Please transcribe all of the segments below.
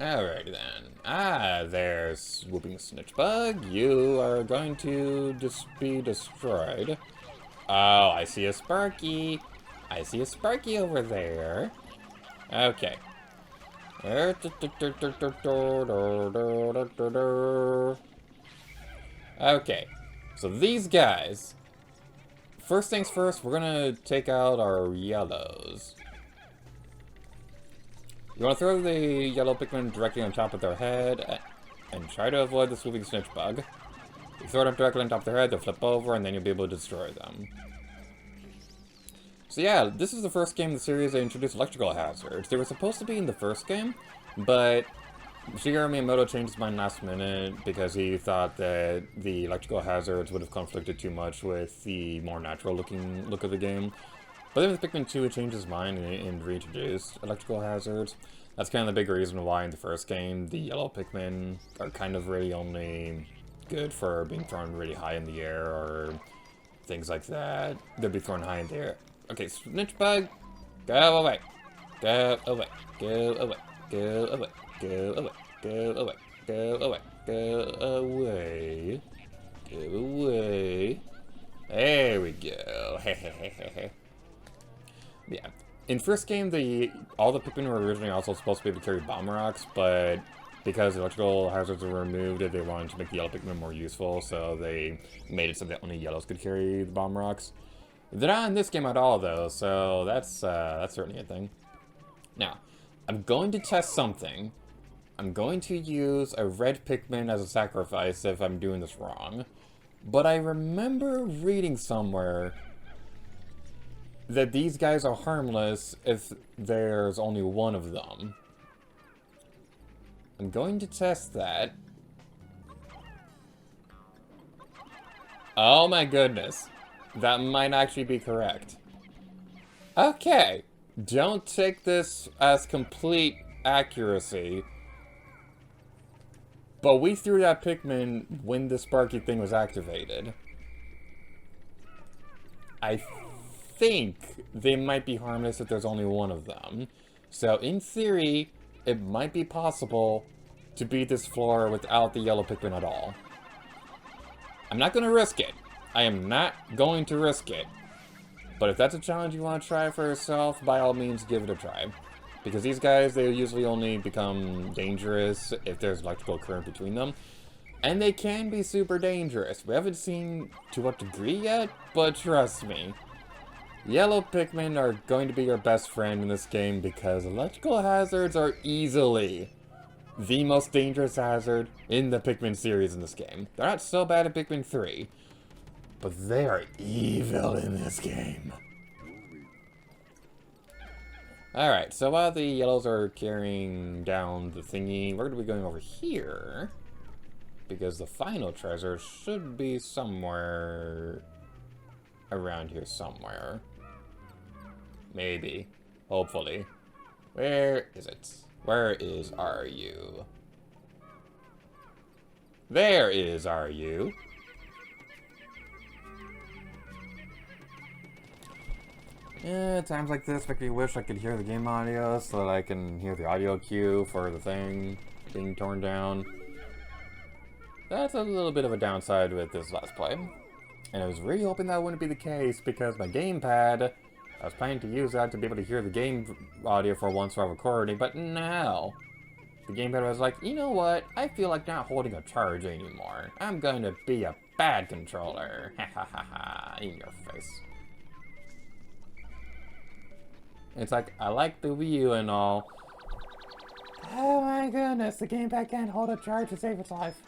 Alrighty then. Ah, there's Swooping Snitch Bug. You are going to just be destroyed. Oh, I see a Sparky. I see a Sparky over there. Okay. Okay. So these guys. First things first, we're gonna take out our yellows. You want to throw the yellow Pikmin directly on top of their head and try to avoid the Swooping Snitch Bug. You throw them directly on top of their head, they'll flip over, and then you'll be able to destroy them. So yeah, this is the first game in the series that introduced electrical hazards. They were supposed to be in the first game, but Shigeru Miyamoto changed his mind last minute because he thought that the electrical hazards would have conflicted too much with the more natural looking look of the game. But then with Pikmin 2, it changed his mind and reintroduced electrical hazards. That's kind of the big reason why in the first game, the yellow Pikmin are kind of really only good for being thrown really high in the air or things like that. They'll be thrown high in the air. Okay, Snitch Bug, go away. Go away. Go away. Go away. Go away. Go away. Go away. Go away. Go away. There we go. Hehehehe. Yeah. In first game, all the Pikmin were originally also supposed to be able to carry bomb rocks, but because electrical hazards were removed, they wanted to make the yellow Pikmin more useful, so they made it so that only yellows could carry the bomb rocks. They're not in this game at all, though, so that's certainly a thing. Now, I'm going to test something. I'm going to use a red Pikmin as a sacrifice if I'm doing this wrong. But I remember reading somewhere that these guys are harmless if there's only one of them. I'm going to test that. Oh my goodness. That might actually be correct. Okay. Don't take this as complete accuracy. But we threw that Pikmin when the Sparky thing was activated. I think they might be harmless if there's only one of them. So in theory, it might be possible to beat this floor without the yellow Pikmin at all. I'm not going to risk it. I am not going to risk it. But if that's a challenge you want to try for yourself, by all means give it a try. Because these guys, they usually only become dangerous if there's electrical current between them. And they can be super dangerous. We haven't seen to what degree yet, but trust me. Yellow Pikmin are going to be your best friend in this game because electrical hazards are easily the most dangerous hazard in the Pikmin series in this game. They're not so bad at Pikmin 3, but they are evil in this game. Alright, so while the yellows are carrying down the thingy, we're going to be going over here because the final treasure should be somewhere around here somewhere. Maybe. Hopefully. Where is it? Where is RU? There is RU. Yeah, times like this make me wish I could hear the game audio so that I can hear the audio cue for the thing being torn down. That's a little bit of a downside with this last play. And I was really hoping that wouldn't be the case because my gamepad, I was planning to use that to be able to hear the game audio for once while recording, but no. The gamepad was like, you know what? I feel like not holding a charge anymore. I'm going to be a bad controller. Ha ha ha ha. In your face. It's like, I like the Wii U and all. Oh my goodness, the gamepad can't hold a charge to save its life.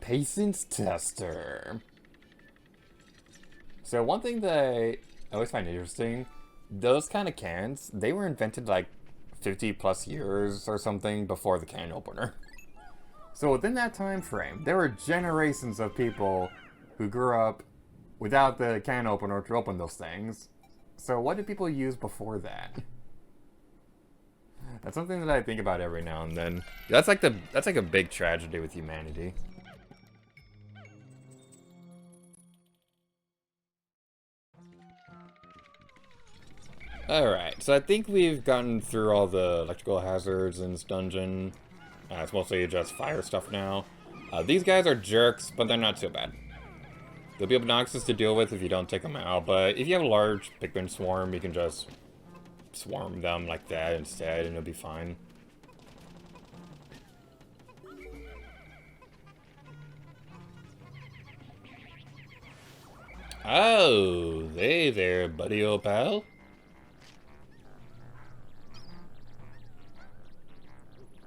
Patience tester. So one thing that I always find interesting, those kind of cans, they were invented like 50 plus years or something before the can opener. So within that time frame, there were generations of people who grew up without the can opener to open those things. So what did people use before that? That's something that I think about every now and then. That's like a big tragedy with humanity. Alright, so I think we've gotten through all the electrical hazards in this dungeon. It's mostly just fire stuff now. These guys are jerks, but they're not too bad. They'll be obnoxious to deal with if you don't take them out, but if you have a large Pikmin swarm, you can just swarm them like that instead, and it'll be fine. Oh, hey there, buddy old pal.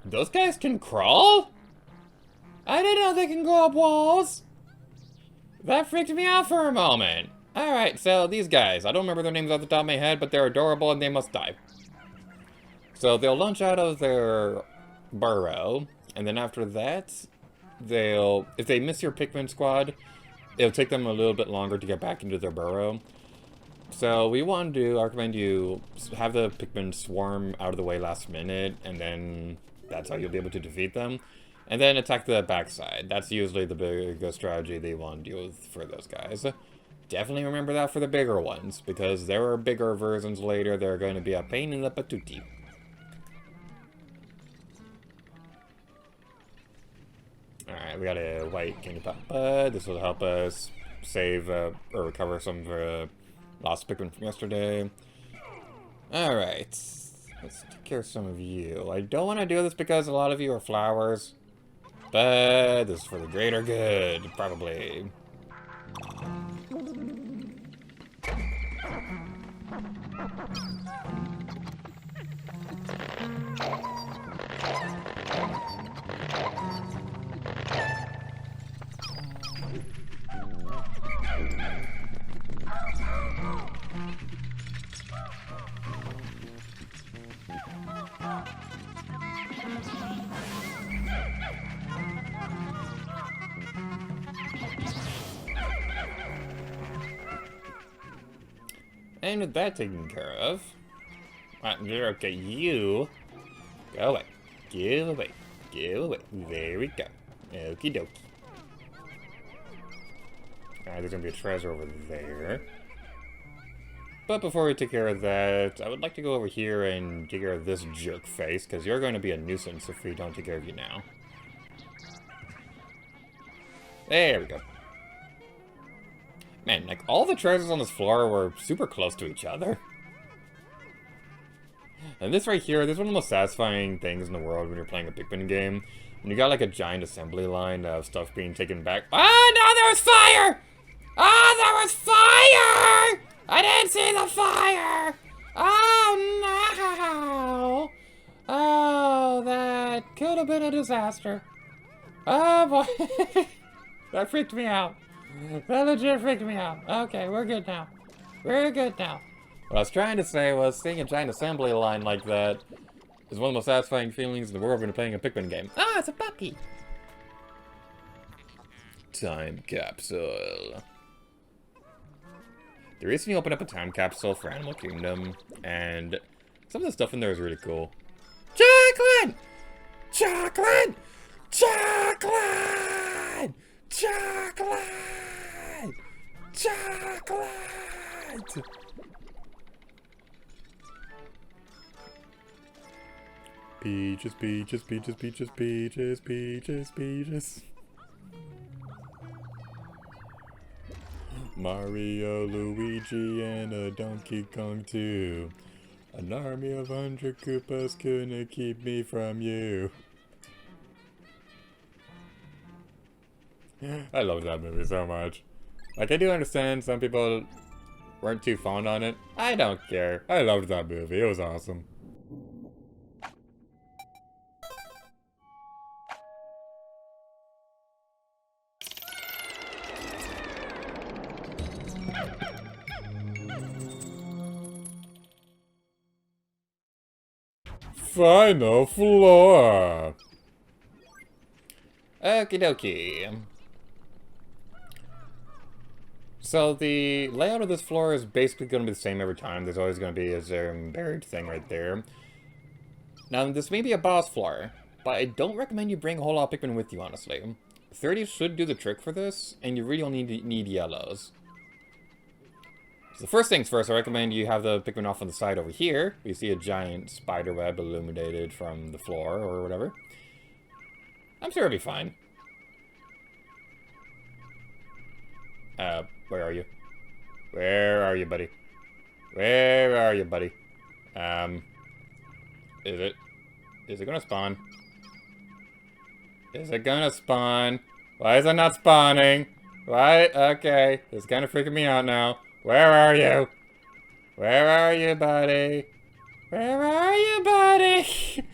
Those guys can crawl? I didn't know they can go up walls. That freaked me out for a moment. Alright, so these guys, I don't remember their names off the top of my head, but they're adorable and they must die. So they'll launch out of their burrow, and then after that, if they miss your Pikmin squad, it'll take them a little bit longer to get back into their burrow. So we want to, I recommend you have the Pikmin swarm out of the way last minute, and then that's how you'll be able to defeat them. And then attack the backside. That's usually the biggest strategy they want to deal with for those guys. Definitely remember that for the bigger ones, because there are bigger versions later that are going to be a pain in the patootie. Alright, we got a white candy papa. This will help us save or recover some of the lost Pikmin from yesterday. Alright, let's take care of some of you. I don't want to do this because a lot of you are flowers, but this is for the greater good, probably. And with that taken care of, okay, you go away, go away, go away. There we go. Okie dokie. Alright, there's gonna be a treasure over there. But before we take care of that, I would like to go over here and take care of this jerk face, because you're going to be a nuisance if we don't take care of you now. There we go. Man, like, all the treasures on this floor were super close to each other. And this right here, this is one of the most satisfying things in the world when you're playing a Pikmin game. When you got, like, a giant assembly line of stuff being taken back. Ah, no, there was fire! Ah, there was fire! I didn't see the fire! Oh, no! Oh, that could have been a disaster. Oh, boy. That freaked me out. That legit freaked me out. Okay, we're good now. We're good now. What I was trying to say was, seeing a giant assembly line like that is one of the most satisfying feelings in the world when you're playing a Pikmin game. Ah, it's a puppy! Time capsule. They recently opened up a time capsule for Animal Kingdom, and some of the stuff in there is really cool. Chocolate! Chocolate! Chocolate! Chocolate! Chocolate! Peaches, peaches, peaches, peaches, peaches, peaches, peaches. Mario, Luigi, and a Donkey Kong too. An army of 100 Koopas couldn't keep me from you. I love that movie so much. Like, I do understand some people weren't too fond on it. I don't care. I loved that movie. It was awesome. Final floor. Okie dokie. So the layout of this floor is basically going to be the same every time. There's always going to be a buried thing right there. Now, this may be a boss floor, but I don't recommend you bring a whole lot of Pikmin with you, honestly. 30 should do the trick for this, and you really only need yellows. So first things first, I recommend you have the Pikmin off on the side over here. You see a giant spider web illuminated from the floor or whatever. I'm sure it'll be fine. Where are you? Where are you, buddy? Where are you, buddy? Is it gonna spawn? Is it gonna spawn? Why is it not spawning? Why? Okay, it's kind of freaking me out now. Where are you? Where are you, buddy? Where are you, buddy?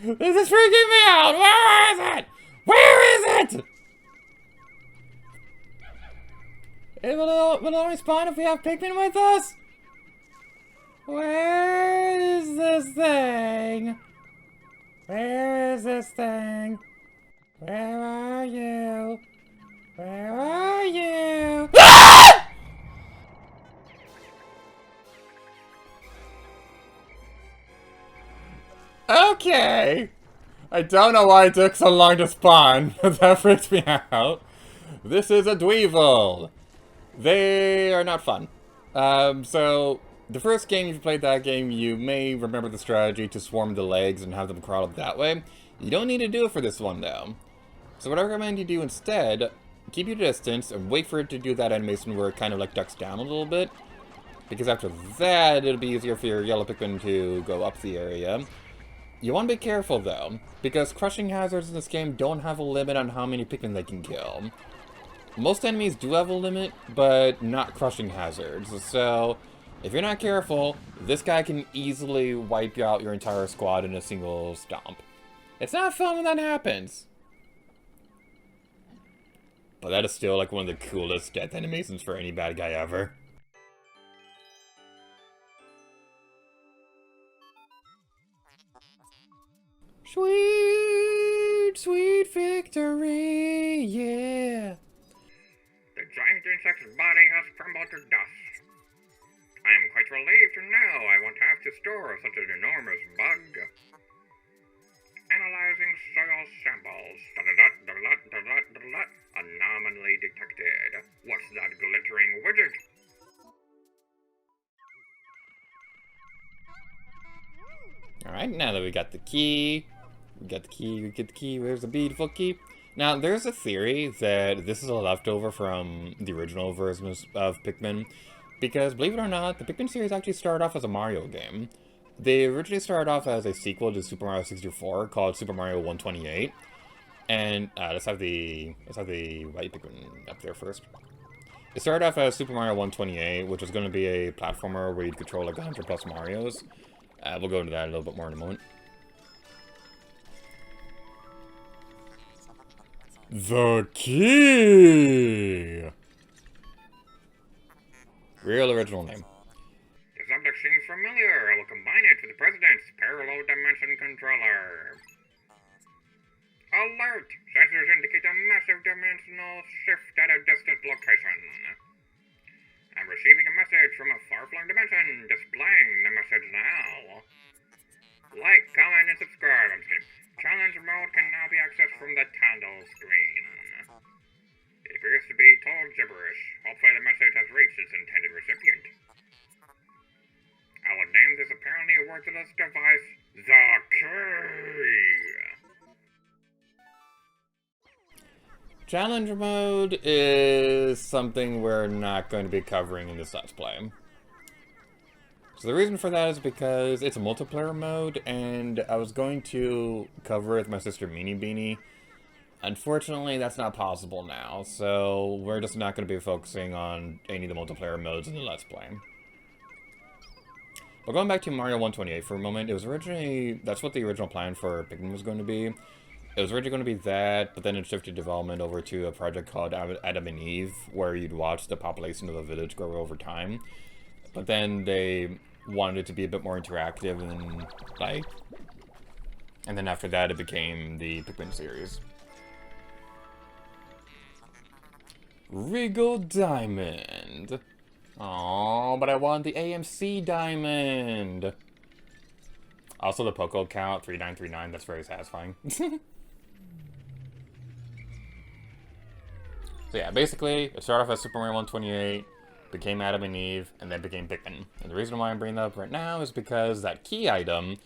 This is freaking me out! Where is it? Where is it? Will it only spawn if we have Pikmin with us? Where is this thing? Where is this thing? Where are you? Where are you? Ah! Okay. I don't know why it took so long to spawn, but that freaked me out. This is a Dweevil. They are not fun. So, the first game, if you played that game, you may remember the strategy to swarm the legs and have them crawl up that way. You don't need to do it for this one, though. So what I recommend you do instead, keep your distance and wait for it to do that animation where it kind of like ducks down a little bit. Because after that, it'll be easier for your yellow Pikmin to go up the area. You want to be careful, though, because crushing hazards in this game don't have a limit on how many Pikmin they can kill. Most enemies do have a limit, but not crushing hazards. So, if you're not careful, this guy can easily wipe out your entire squad in a single stomp. It's not fun when that happens. But that is still like one of the coolest death animations for any bad guy ever. Sweet, sweet victory, yeah. The giant insect's body has crumbled to dust. I am quite relieved to know I won't have to store such an enormous bug. Analyzing soil samples. Anomaly detected. What's that glittering widget? Alright, now that we got the key, we get the key, where's the beautiful key? Now, there's a theory that this is a leftover from the original version of Pikmin, because believe it or not, the Pikmin series actually started off as a Mario game. They originally started off as a sequel to Super Mario 64 called Super Mario 128, and let's have the white Pikmin up there first. It started off as Super Mario 128, which was going to be a platformer where you'd control like 100 plus Marios. We'll go into that a little bit more in a moment. The key! Real original name. The subject seems familiar. I will combine it with the President's Parallel Dimension Controller. Alert! Sensors indicate a massive dimensional shift at a distant location. I'm receiving a message from a far-flung dimension. Displaying the message now. Like, comment, and subscribe. Challenge mode can now be accessed from the title screen. It appears to be told gibberish. Hopefully the message has reached its intended recipient. I will name this apparently worthless device the key. Challenge mode is something we're not going to be covering in this Let's Play. So the reason for that is because it's a multiplayer mode, and I was going to cover it with my sister Meanie Beanie. Unfortunately, that's not possible now, so we're just not going to be focusing on any of the multiplayer modes in the Let's Play. But going back to Mario 128 for a moment, it was originally, that's what the original plan for Pikmin was going to be. It was originally going to be that, but then it shifted development over to a project called Adam and Eve, where you'd watch the population of the village grow over time. But then they wanted it to be a bit more interactive, and like, and then after that it became the Pikmin series. Regal Diamond. Oh, but I want the AMC Diamond. Also the Poco count 3939. That's very satisfying. So yeah, basically, it started off as Super Mario 128. became Adam and Eve, and then became Pikmin. And the reason why I'm bringing that up right now is because that key item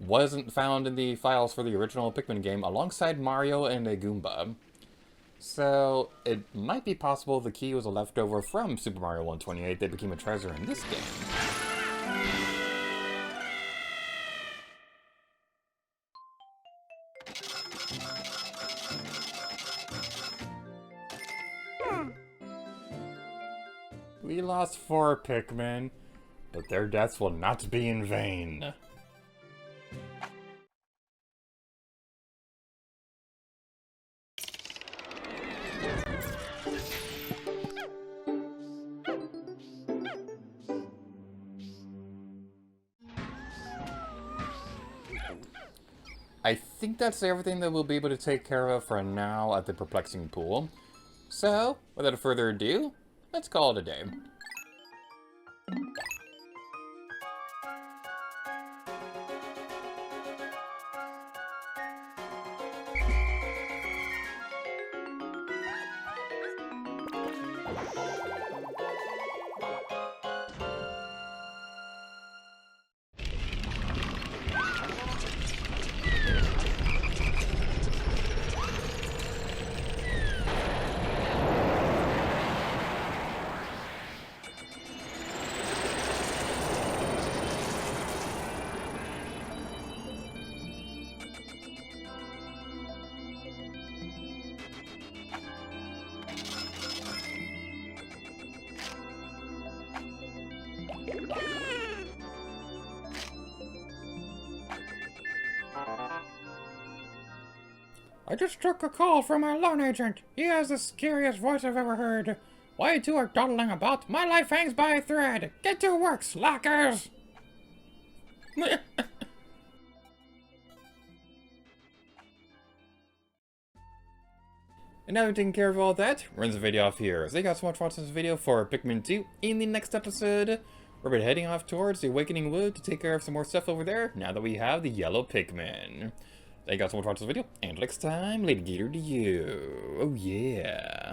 wasn't found in the files for the original Pikmin game alongside Mario and a Goomba. So, it might be possible the key was a leftover from Super Mario 128 that became a treasure in this game. We lost 4 Pikmin, but their deaths will not be in vain. I think that's everything that we'll be able to take care of for now at the Perplexing Pool. So, without further ado, let's call it a day. I just took a call from our loan agent. He has the scariest voice I've ever heard. Why you two are dawdling about? My life hangs by a thread. Get to work, slackers! And now we've taken care of all that, we're the video off here. Thank you guys so much for watching this video for Pikmin 2. In the next episode, we're heading off towards the Awakening Wood to take care of some more stuff over there, now that we have the yellow Pikmin. Thank you guys so much for watching this video, and next time, Lady Gator to you. Oh yeah.